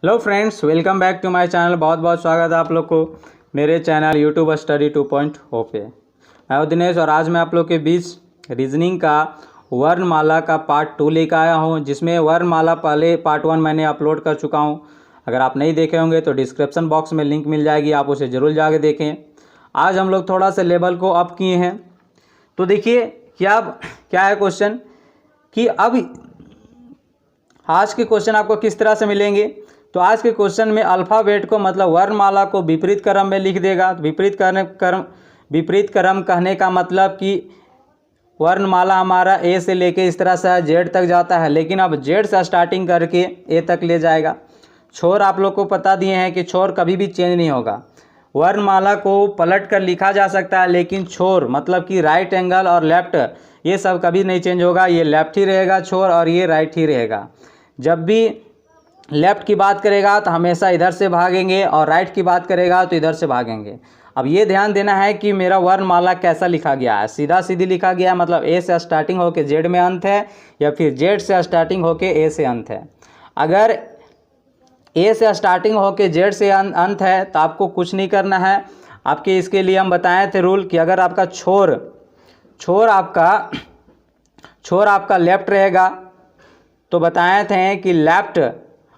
Hello friends, welcome back to my channel. बहुत बहुत स्वागत है आप लोग को मेरे चैनल यूट्यूब स्टडी 2.0 पे। मैं हूं दिनेश और आज मैं आप लोग के बीच रीजनिंग का वर्णमाला का पार्ट 2 लेकर आया हूं, जिसमें वर्णमाला पहले पार्ट 1 मैंने अपलोड कर चुका हूं। अगर आप नहीं देखे होंगे तो डिस्क्रिप्शन बॉक्स में लिंक मिल जाएगी, आप उसे ज़रूर जाके देखें। आज हम लोग थोड़ा सा लेवल को अप किए हैं। तो देखिए क्या है क्वेश्चन कि अब आज के क्वेश्चन आपको किस तरह से मिलेंगे। तो आज के क्वेश्चन में अल्फ़ाबेट को मतलब वर्णमाला को विपरीत क्रम में लिख देगा। विपरीत क्रम कहने का मतलब कि वर्णमाला हमारा ए से लेके इस तरह से जेड तक जाता है, लेकिन अब जेड से स्टार्टिंग करके ए तक ले जाएगा। छोर आप लोग को पता दिए हैं कि छोर कभी भी चेंज नहीं होगा। वर्णमाला को पलट कर लिखा जा सकता है, लेकिन छोर मतलब कि राइट एंगल और लेफ्ट ये सब कभी नहीं चेंज होगा। ये लेफ्ट ही रहेगा छोर और ये राइट ही रहेगा। जब भी लेफ़्ट की बात करेगा तो हमेशा इधर से भागेंगे और राइट की बात करेगा तो इधर से भागेंगे। अब ये ध्यान देना है कि मेरा वर्णमाला कैसा लिखा गया है। सीधा सीधी लिखा गया है, मतलब ए से स्टार्टिंग होकर जेड में अंत है, या फिर जेड से स्टार्टिंग होकर ए से अंत है। अगर ए से स्टार्टिंग होकर जेड से अंत है तो आपको कुछ नहीं करना है। आपके इसके लिए हम बताए थे रूल कि अगर आपका छोर आपका लेफ्ट रहेगा तो बताए थे कि लेफ्ट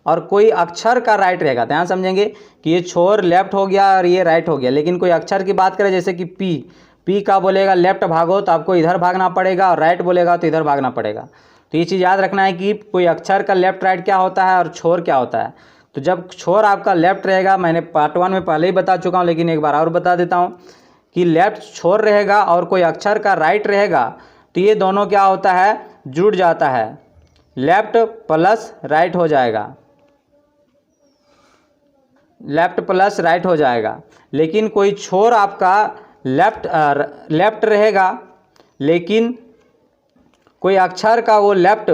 और कोई अक्षर का राइट रहेगा। ध्यान समझेंगे कि ये छोर लेफ्ट हो गया और ये राइट हो गया, लेकिन कोई अक्षर की बात करें जैसे कि पी का बोलेगा लेफ्ट भागो तो आपको इधर भागना पड़ेगा, और राइट बोलेगा तो इधर भागना पड़ेगा। तो ये चीज़ याद रखना है कि कोई अक्षर का लेफ्ट राइट क्या होता है और छोर क्या होता है। तो जब छोर आपका लेफ्ट रहेगा, मैंने पार्ट 1 में पहले ही बता चुका हूँ, लेकिन एक बार और बता देता हूँ कि लेफ्ट छोर रहेगा और कोई अक्षर का राइट रहेगा तो ये दोनों क्या होता है, जुड़ जाता है, लेफ्ट प्लस राइट हो जाएगा, लेफ्ट प्लस राइट हो जाएगा। लेकिन कोई छोर आपका लेफ्ट रहेगा, लेकिन कोई अक्षर का वो लेफ्ट,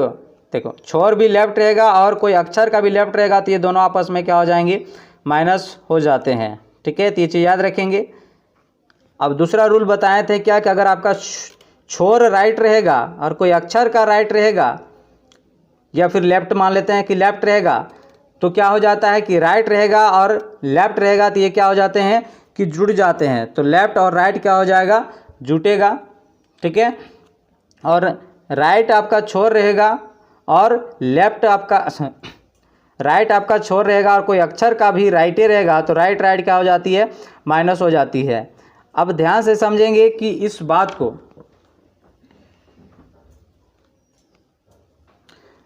देखो छोर भी लेफ्ट रहेगा और कोई अक्षर का भी लेफ्ट रहेगा तो ये दोनों आपस में क्या हो जाएंगे, माइनस हो जाते हैं। ठीक है, तो ये चीज़ याद रखेंगे। अब दूसरा रूल बताए थे क्या कि अगर आपका छोर राइट रहेगा और कोई अक्षर का राइट रहेगा, या फिर लेफ्ट मान लेते हैं कि लेफ्ट रहेगा, तो क्या हो जाता है कि राइट रहेगा और लेफ्ट रहेगा तो ये क्या हो जाते हैं कि जुड़ जाते हैं। तो लेफ्ट और राइट क्या हो जाएगा, जुटेगा। ठीक है, और राइट आपका छोर रहेगा और लेफ्ट आपका राइट आपका छोर रहेगा और कोई अक्षर का भी राइटे रहेगा तो राइट क्या हो जाती है, माइनस हो जाती है। अब ध्यान से समझेंगे कि इस बात को,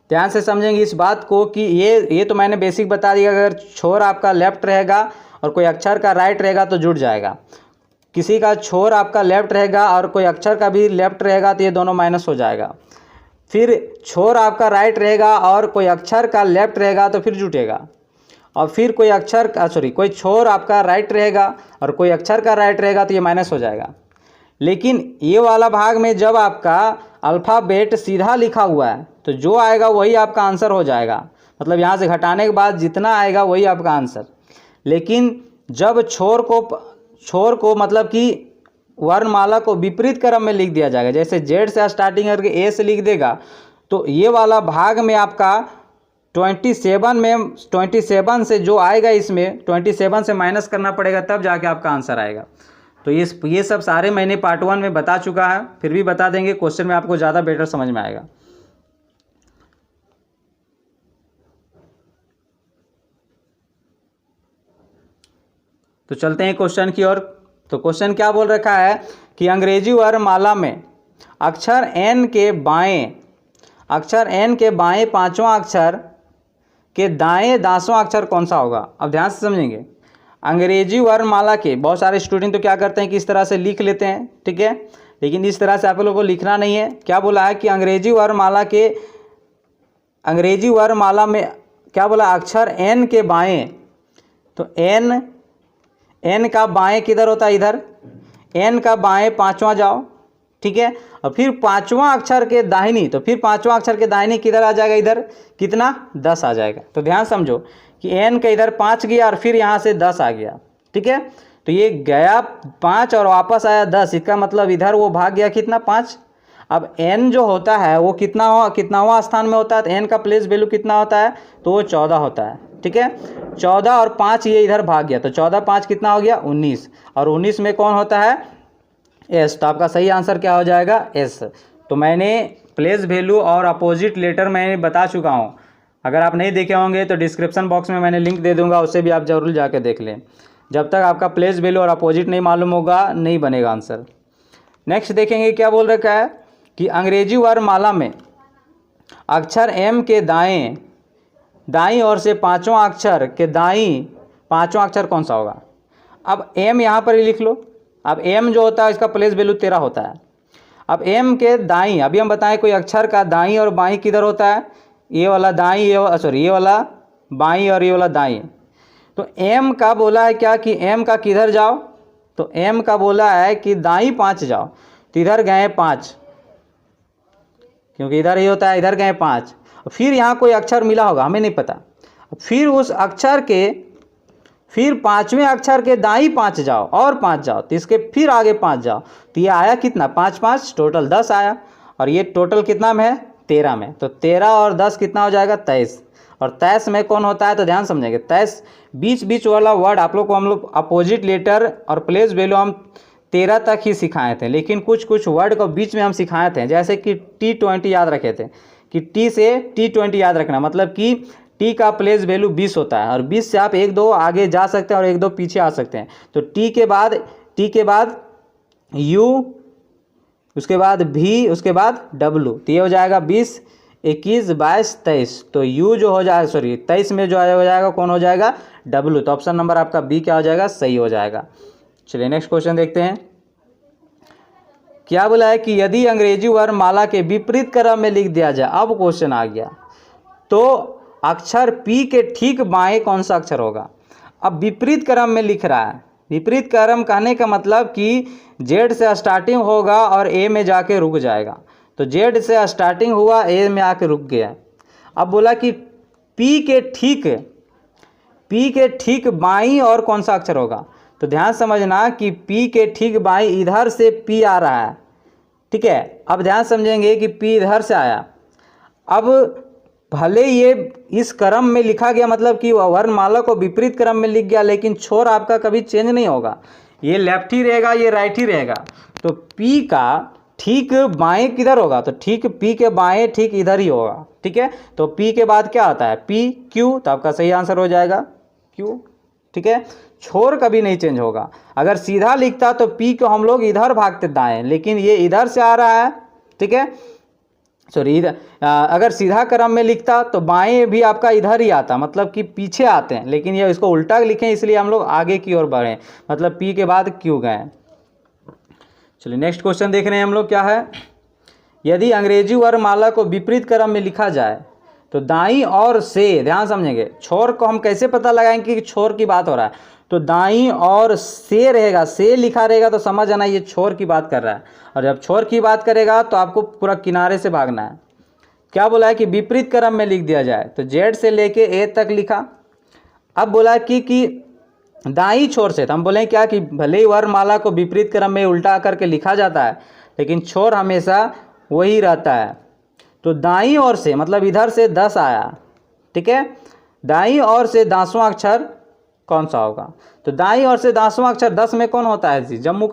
ध्यान से समझेंगे इस बात को कि ये तो मैंने बेसिक बता दिया। अगर छोर आपका लेफ्ट रहेगा और कोई अक्षर का राइट रहेगा तो जुड़ जाएगा। किसी का छोर आपका लेफ्ट रहेगा और कोई अक्षर का भी लेफ्ट रहेगा तो ये दोनों माइनस हो जाएगा। फिर छोर आपका राइट रहेगा और कोई अक्षर का लेफ्ट रहेगा तो फिर जुटेगा। और फिर कोई छोर आपका राइट रहेगा और कोई अक्षर का राइट रहेगा तो ये माइनस हो जाएगा। लेकिन ये वाला भाग में जब आपका अल्फ़ाबेट सीधा लिखा हुआ है तो जो आएगा वही आपका आंसर हो जाएगा, मतलब यहाँ से घटाने के बाद जितना आएगा वही आपका आंसर। लेकिन जब छोर को मतलब कि वर्णमाला को विपरीत क्रम में लिख दिया जाएगा, जैसे जेड से स्टार्टिंग करके ए से लिख देगा, तो ये वाला भाग में आपका 27 से जो आएगा, इसमें 27 से माइनस करना पड़ेगा, तब जाके आपका आंसर आएगा। तो ये सब सारे मैंने पार्ट 1 में बता चुका है, फिर भी बता देंगे, क्वेश्चन में आपको ज़्यादा बेटर समझ में आएगा। तो चलते हैं क्वेश्चन की ओर। तो क्वेश्चन क्या बोल रखा है कि अंग्रेजी वर्णमाला में अक्षर एन के बाएं पांचवां अक्षर के दाएं 10वां अक्षर कौन सा होगा। अब ध्यान से समझेंगे, अंग्रेजी वर्णमाला के बहुत सारे स्टूडेंट तो क्या करते हैं कि इस तरह से लिख लेते हैं, ठीक है, लेकिन इस तरह से आप लोगों को लिखना नहीं है। क्या बोला है कि अंग्रेजी वर्णमाला में क्या बोला, अक्षर एन के बाएं, तो एन का बाएं किधर होता है, इधर, एन का बाएं पांचवा जाओ, ठीक है, और फिर पांचवा अक्षर के दाहिनी, तो फिर पांचवा अक्षर के दाहिनी किधर आ जाएगा, इधर कितना, 10 आ जाएगा। तो ध्यान समझो कि एन का इधर 5 गया और फिर यहाँ से 10 आ गया, ठीक है, तो ये गया 5 और वापस आया 10, इसका मतलब इधर वो भाग गया कितना, 5। अब n जो होता है वो कितनावां स्थान में होता है, तो n का प्लेस वैल्यू कितना होता है, तो वो 14 होता है। ठीक है, 14 और 5 ये इधर भाग गया, तो 14 5 कितना हो गया 19, और 19 में कौन होता है s, तो आपका सही आंसर क्या हो जाएगा s। तो मैंने प्लेस वैल्यू और अपोजिट लेटर मैंने बता चुका हूँ, अगर आप नहीं देखे होंगे तो डिस्क्रिप्शन बॉक्स में मैंने लिंक दे दूंगा, उससे भी आप जरूर जाके देख लें। जब तक आपका प्लेस वैल्यू और अपोजिट नहीं मालूम होगा नहीं बनेगा आंसर। नेक्स्ट देखेंगे क्या बोल रखा है कि अंग्रेजी वर्णमाला में अक्षर m के दाईं ओर से पांचवा अक्षर के पांचवा अक्षर कौन सा होगा। अब m यहाँ पर ही लिख लो। अब m जो होता है इसका प्लेस वैल्यू 13 होता है। अब m के दाईं, अभी हम बताएं कोई अक्षर का दाईं और बाईं किधर होता है, ये वाला दाईं, ये वाला बाईं और ये वाला दाईं। तो m का बोला है क्या कि m का किधर जाओ, तो m का बोला है कि दाईं 5 जाओ, तो इधर गए 5, क्योंकि इधर ही होता है, इधर गए 5। फिर यहाँ कोई अक्षर मिला होगा, हमें नहीं पता। फिर उस अक्षर के फिर 5वें अक्षर के दाईं 5 जाओ और 5 जाओ, तो इसके फिर आगे 5 जाओ, तो ये आया कितना 5 5 टोटल 10 आया, और ये टोटल कितना में है 13 में, तो 13 और 10 कितना हो जाएगा 23। और 23 में कौन होता है, तो ध्यान समझेंगे 23 बीच वाला वर्ड आप लोग को हम लोग अपोजिट लेटर और प्लेस वैल्यू हम 13 तक ही सिखाए थे, लेकिन कुछ वर्ड को बीच में हम सिखाए थे, जैसे कि T20 याद रखे थे कि T से T20 याद रखना, मतलब कि T का प्लेस वैल्यू 20 होता है, और 20 से आप 1-2 आगे जा सकते हैं और 1-2 पीछे आ सकते हैं। तो T के बाद U, उसके बाद V, उसके बाद W, तो ये हो जाएगा 20 21 22 23। तो U जो हो जाएगा 23 में जो हो जाएगा कौन हो जाएगा W, तो ऑप्शन नंबर आपका B क्या हो जाएगा सही हो जाएगा। चलिए नेक्स्ट क्वेश्चन देखते हैं। क्या बोला है कि यदि अंग्रेजी वर्णमाला के विपरीत क्रम में लिख दिया जाए, अब क्वेश्चन आ गया, तो अक्षर P के ठीक बाएं कौन सा अक्षर होगा। अब विपरीत क्रम में लिख रहा है, विपरीत क्रम कहने का मतलब कि Z से स्टार्टिंग होगा और A में जाके रुक जाएगा, तो Z से स्टार्टिंग हुआ A में आके रुक गया। अब बोला कि P के ठीक बाईं और कौन सा अक्षर होगा, तो ध्यान समझना कि P के ठीक बाईं इधर से P आ रहा है, ठीक है। अब ध्यान समझेंगे कि P इधर से आया, अब भले ये इस क्रम में लिखा गया, मतलब कि वर्णमाला को विपरीत क्रम में लिख गया, लेकिन छोर आपका कभी चेंज नहीं होगा, ये लेफ्ट ही रहेगा, ये राइट ही रहेगा। तो P का ठीक बाएं किधर होगा, तो ठीक P के बाएं ठीक इधर ही होगा, ठीक है। तो P के बाद क्या आता है P Q, तो आपका सही आंसर हो जाएगा Q, ठीक है। छोर कभी नहीं चेंज होगा। अगर सीधा लिखता तो P को हम लोग इधर भागते दाएं, लेकिन ये इधर से आ रहा है, ठीक है, इधर अगर सीधा क्रम में लिखता तो बाएं भी आपका इधर ही आता, मतलब कि पीछे आते हैं, लेकिन ये इसको उल्टा लिखें इसलिए हम लोग आगे की ओर बढ़े, मतलब P के बाद Q गए। चलिए नेक्स्ट क्वेश्चन देख रहे हैं हम लोग क्या है। यदि अंग्रेजी वर्णमाला को विपरीत क्रम में लिखा जाए तो दाईं ओर से, ध्यान समझेंगे, छोर को हम कैसे पता लगाएंगे कि छोर की बात हो रहा है, तो दाईं ओर से रहेगा, से लिखा रहेगा तो समझ आना ये छोर की बात कर रहा है, और जब छोर की बात करेगा तो आपको पूरा किनारे से भागना है। क्या बोला है कि विपरीत क्रम में लिख दिया जाए, तो Z से लेके A तक लिखा। अब बोला कि दाईं छोर से, तो हम बोले क्या कि भले ही वर्णमाला को विपरीत क्रम में उल्टा करके लिखा जाता है, लेकिन छोर हमेशा वही रहता है। तो दाईं ओर से मतलब इधर से 10 आया, ठीक है, दाईं ओर से 10वां अक्षर कौन सा होगा, तो दाईं ओर से 10वां अक्षर 10 में कौन होता है जी, जम्मू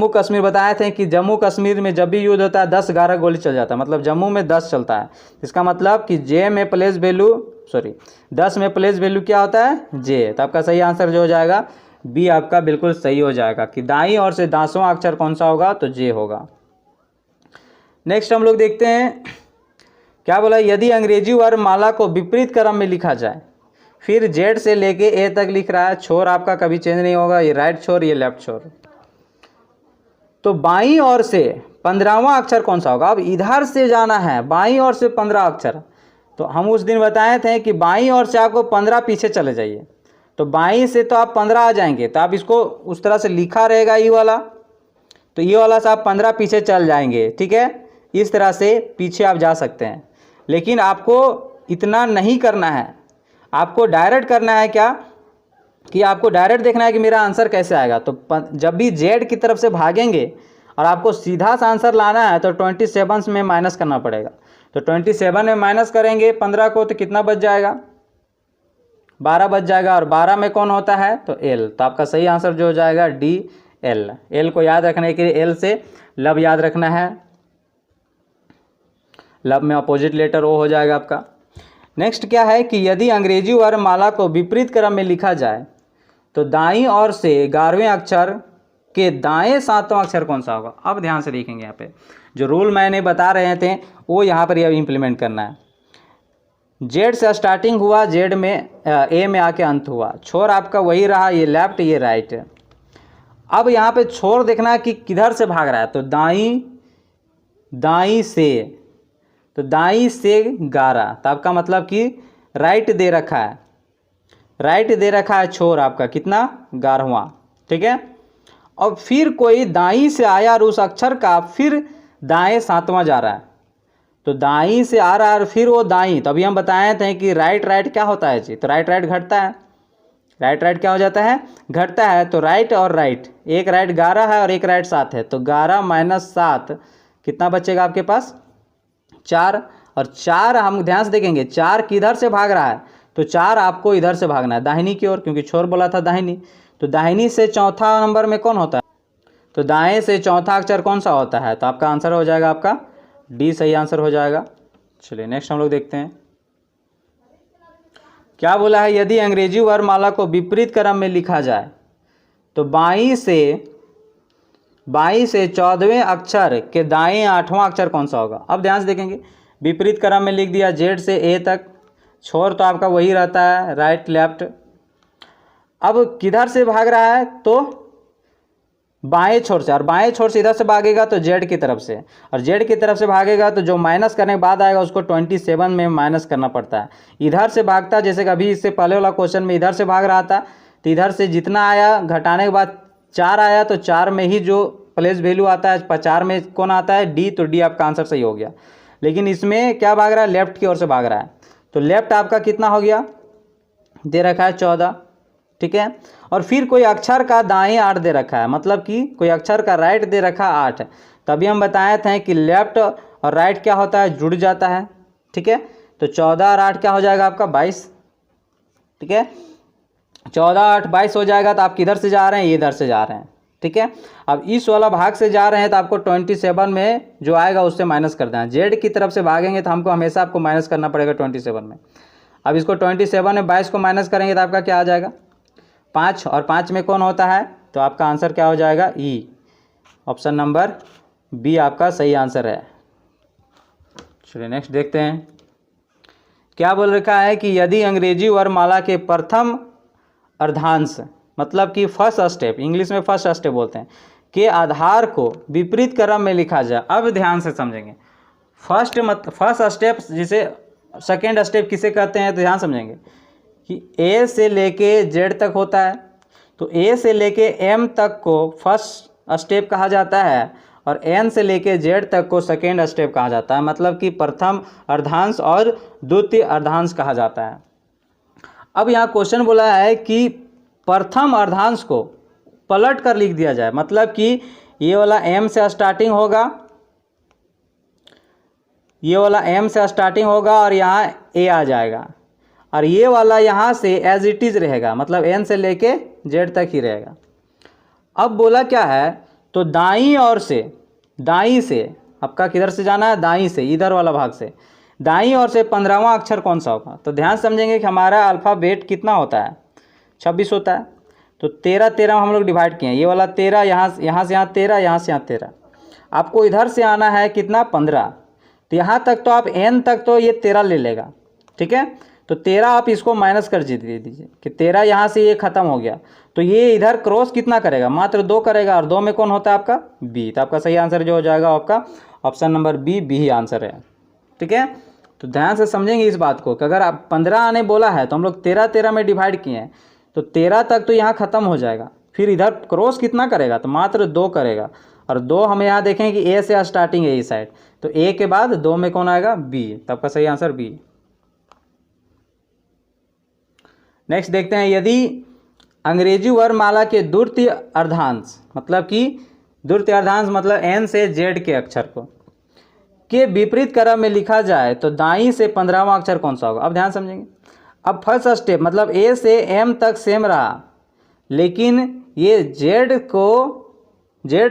कश्मीर बताए थे कि जम्मू कश्मीर में जब भी युद्ध होता है 10-11 गोली चल जाता है, मतलब जम्मू में 10 चलता है। इसका मतलब कि J में प्लेस वैल्यू 10 में प्लेस वैल्यू क्या होता है J, तो आपका सही आंसर जो हो जाएगा B आपका बिल्कुल सही हो जाएगा कि दाईं ओर से 10वां अक्षर कौन सा होगा, तो J होगा। नेक्स्ट हम लोग देखते हैं क्या बोला, यदि अंग्रेजी वर्णमाला को विपरीत क्रम में लिखा जाए, फिर Z से लेके A तक लिख रहा है, छोर आपका कभी चेंज नहीं होगा, ये राइट छोर ये लेफ्ट छोर। तो बाईं ओर से 15वां अक्षर कौन सा होगा। अब इधर से जाना है बाईं ओर से 15 अक्षर, तो हम उस दिन बताए थे कि बाईं ओर से आपको 15 पीछे चले जाइए, तो बाईं से तो आप 15 आ जाएंगे, तो आप इसको उस तरह से लिखा रहेगा ये वाला, तो ये वाला से आप 15 पीछे चल जाएंगे, ठीक है, इस तरह से पीछे आप जा सकते हैं। लेकिन आपको इतना नहीं करना है, आपको डायरेक्ट करना है क्या कि आपको डायरेक्ट देखना है कि मेरा आंसर कैसे आएगा। तो जब भी Z की तरफ से भागेंगे और आपको सीधा सा आंसर लाना है तो 27 में माइनस करना पड़ेगा। तो 27 में माइनस करेंगे 15 को तो कितना बच जाएगा, 12 बच जाएगा। और 12 में कौन होता है तो एल। तो आपका सही आंसर जो हो जाएगा डी एल। एल को याद रखने के लिए एल से लब याद रखना है, लब में अपोजिट लेटर ओ हो जाएगा आपका। नेक्स्ट क्या है कि यदि अंग्रेजी वर्णमाला को विपरीत क्रम में लिखा जाए तो दाईं ओर से 11वें अक्षर के दाएं 7वां अक्षर कौन सा होगा। अब ध्यान से देखेंगे, यहाँ पे जो रूल मैंने बता रहे थे वो यहाँ पर यह इम्प्लीमेंट करना है। जेड से स्टार्टिंग हुआ, जेड में ए में आके अंत हुआ, छोर आपका वही रहा, ये लेफ्ट ये राइट। अब यहाँ पे छोर देखना है कि किधर से भाग रहा है, तो दाईं से, तो दाईं से 11, तो आपका मतलब कि राइट दे रखा है, राइट दे रखा है छोर आपका कितना 11वां, ठीक है। और फिर कोई दाईं से आया और उस अक्षर का फिर दाएं 7वां जा रहा है, तो दाईं से आ रहा है और फिर वो दाईं। तो अभी हम बताए थे कि राइट राइट क्या होता है जी, तो राइट राइट घटता है, राइट राइट क्या हो जाता है घटता है। तो राइट और राइट, एक राइट 11 है और एक राइट 7 है, तो 11 माइनस 7 कितना बचेगा आपके पास 4। और 4 हम ध्यान से देखेंगे 4 किधर से भाग रहा है, तो 4 आपको इधर से भागना है दाहिनी की ओर, क्योंकि छोर बोला था दाहिनी। तो दाहिनी से चौथा नंबर में कौन होता है, तो दाएं से चौथा अक्षर कौन सा होता है, तो आपका आंसर हो जाएगा आपका डी सही आंसर हो जाएगा। चलिए नेक्स्ट हम लोग देखते हैं क्या बोला है। यदि अंग्रेजी वर्णमाला को विपरीत क्रम में लिखा जाए तो बाईं से 14वें अक्षर के दाएं 8वां अक्षर कौन सा होगा। अब ध्यान से देखेंगे, विपरीत क्रम में लिख दिया, जेड से ए तक, छोर तो आपका वही रहता है राइट लेफ्ट। अब किधर से भाग रहा है, तो बाएं छोर से, और बाएं छोर से इधर से भागेगा तो जेड की तरफ से, और जेड की तरफ से भागेगा तो जो माइनस करने के बाद आएगा उसको 27 में माइनस करना पड़ता है। इधर से भागता, जैसे कि अभी इससे पहले वाला क्वेश्चन में इधर से भाग रहा था, तो इधर से जितना आया घटाने के बाद 4 आया, तो 4 में ही जो प्लेस वैल्यू आता है 4 में कौन आता है डी, तो डी आपका आंसर सही हो गया। लेकिन इसमें क्या भाग रहा है, लेफ्ट की ओर से भाग रहा है, तो लेफ्ट आपका कितना हो गया दे रखा है 14, ठीक है। और फिर कोई अक्षर का दाएं 8 दे रखा है, मतलब कि कोई अक्षर का राइट दे रखा 8। तभी हम बताए थे कि लेफ्ट और राइट क्या होता है जुड़ जाता है, ठीक है। तो 14 और 8 क्या हो जाएगा आपका 22, ठीक है। 14 8 22 हो जाएगा। तो आप किधर से जा रहे हैं, ये इधर से जा रहे हैं, ठीक है। अब इस वाला भाग से जा रहे हैं तो आपको 27 में जो आएगा उससे माइनस कर देना। जेड की तरफ से भागेंगे तो हमको हमेशा आपको माइनस करना पड़ेगा 27 में। अब इसको 27 में 22 को माइनस करेंगे तो आपका क्या आ जाएगा 5, और 5 में कौन होता है, तो आपका आंसर क्या हो जाएगा ई, ऑप्शन नंबर बी आपका सही आंसर है। चलिए नेक्स्ट देखते हैं क्या बोल रखा है कि यदि अंग्रेजी वर्णमाला के प्रथम अर्धांश, मतलब कि फर्स्ट स्टेप, इंग्लिश में फर्स्ट स्टेप बोलते हैं, के आधार को विपरीत क्रम में लिखा जाए। अब ध्यान से समझेंगे, फर्स्ट स्टेप जिसे सेकेंड स्टेप किसे कहते हैं, तो ध्यान समझेंगे कि ए से लेके जेड तक होता है, तो ए से लेके एम तक को फर्स्ट स्टेप कहा जाता है और एन से लेके जेड तक को सेकेंड स्टेप कहा जाता है, मतलब कि प्रथम अर्धांश और द्वितीय अर्धांश कहा जाता है। अब यहाँ क्वेश्चन बोला है कि प्रथम अर्धांश को पलट कर लिख दिया जाए, मतलब कि ये वाला एम से स्टार्टिंग होगा, ये वाला एम से स्टार्टिंग होगा और यहाँ ए आ जाएगा, और ये वाला यहाँ से एज इट इज़ रहेगा, मतलब एन से लेके जेड तक ही रहेगा। अब बोला क्या है, तो दाईं ओर से, दाईं से आपका किधर से जाना है, दाईं से, इधर वाला भाग से, दाईं ओर से 15वां अक्षर कौन सा होगा। तो ध्यान समझेंगे कि हमारा अल्फ़ाबेट कितना होता है 26 होता है, तो 13 हम लोग डिवाइड किए हैं, ये वाला 13, यहाँ से यहाँ 13, यहाँ से यहाँ 13, आपको इधर से आना है कितना 15, तो यहाँ तक तो आप एन तक तो ये 13 ले लेगा, ठीक है। तो 13 आप इसको माइनस कर दीजिए कि 13 यहाँ से ये ख़त्म हो गया, तो ये इधर क्रॉस कितना करेगा, मात्र 2 करेगा, और 2 में कौन होता है आपका बी। तो आपका सही आंसर जो हो जाएगा आपका ऑप्शन नंबर बी ही आंसर है, ठीक है। तो ध्यान से समझेंगे इस बात को कि अगर आप 15 आने बोला है तो हम लोग 13 में डिवाइड किए हैं, तो 13 तक तो यहाँ ख़त्म हो जाएगा, फिर इधर क्रॉस कितना करेगा, तो मात्र 2 करेगा, और 2 हम यहाँ देखें कि ए से स्टार्टिंग है इस साइड, तो ए के बाद 2 में कौन आएगा बी, तो आपका सही आंसर बी। नेक्स्ट देखते हैं, यदि अंग्रेजी वर्णमाला के द्वितीय अर्धांश, मतलब कि द्वितीय अर्धांश मतलब n से z के अक्षर को के विपरीत क्रम में लिखा जाए तो दाईं से 15वां अक्षर कौन सा होगा। अब ध्यान समझेंगे। अब फर्स्ट स्टेप मतलब a से m तक सेम रहा, लेकिन ये z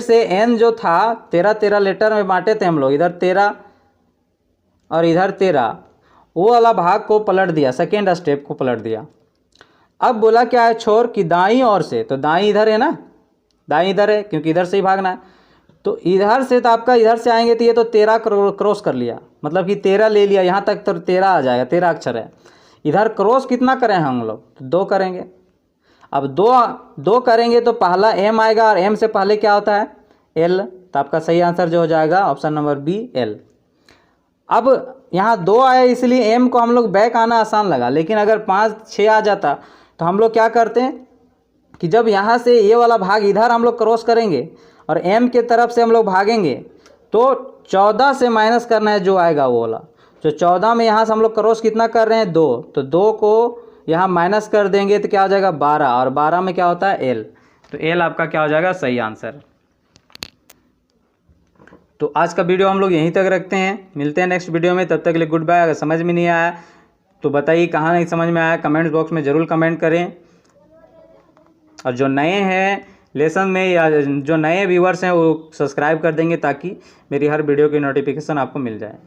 से n जो था 13 लेटर में बांटे थे हम लोग, इधर 13 और इधर 13, वो वाला भाग को पलट दिया, सेकेंड स्टेप को पलट दिया। अब बोला क्या है छोर कि दाईं ओर से, तो दाईं इधर है ना, दाईं इधर है क्योंकि इधर से ही भागना है, तो इधर से तो आपका इधर से आएंगे तो ये तो 13 क्रॉस कर लिया, मतलब कि 13 ले लिया, यहाँ तक तो 13 आ जाएगा, 13 अक्षर है। इधर क्रॉस कितना करें हम लोग, तो 2 करेंगे। अब दो करेंगे तो पहला m आएगा और m से पहले क्या होता है l, तो आपका सही आंसर जो हो जाएगा ऑप्शन नंबर बी l। अब यहाँ 2 आया इसलिए m को हम लोग बैक आना आसान लगा, लेकिन अगर 5 6 आ जाता तो हम लोग क्या करते हैं कि जब यहाँ से ये वाला भाग इधर हम लोग क्रॉस करेंगे और m के तरफ से हम लोग भागेंगे तो 14 से माइनस करना है जो आएगा वो वाला, जो 14 में यहाँ से हम लोग क्रॉस कितना कर रहे हैं 2, तो 2 को यहाँ माइनस कर देंगे तो क्या हो जाएगा 12, और 12 में क्या होता है l, तो l आपका क्या हो जाएगा सही आंसर। तो आज का वीडियो हम लोग यहीं तक रखते हैं, मिलते हैं नेक्स्ट वीडियो में, तब तक के लिए गुड बाय। अगर समझ में नहीं आया तो बताइए कहाँ नहीं समझ में आया, कमेंट बॉक्स में ज़रूर कमेंट करें। और जो नए हैं लेसन में या जो नए व्यूअर्स हैं वो सब्सक्राइब कर देंगे ताकि मेरी हर वीडियो की नोटिफिकेशन आपको मिल जाए।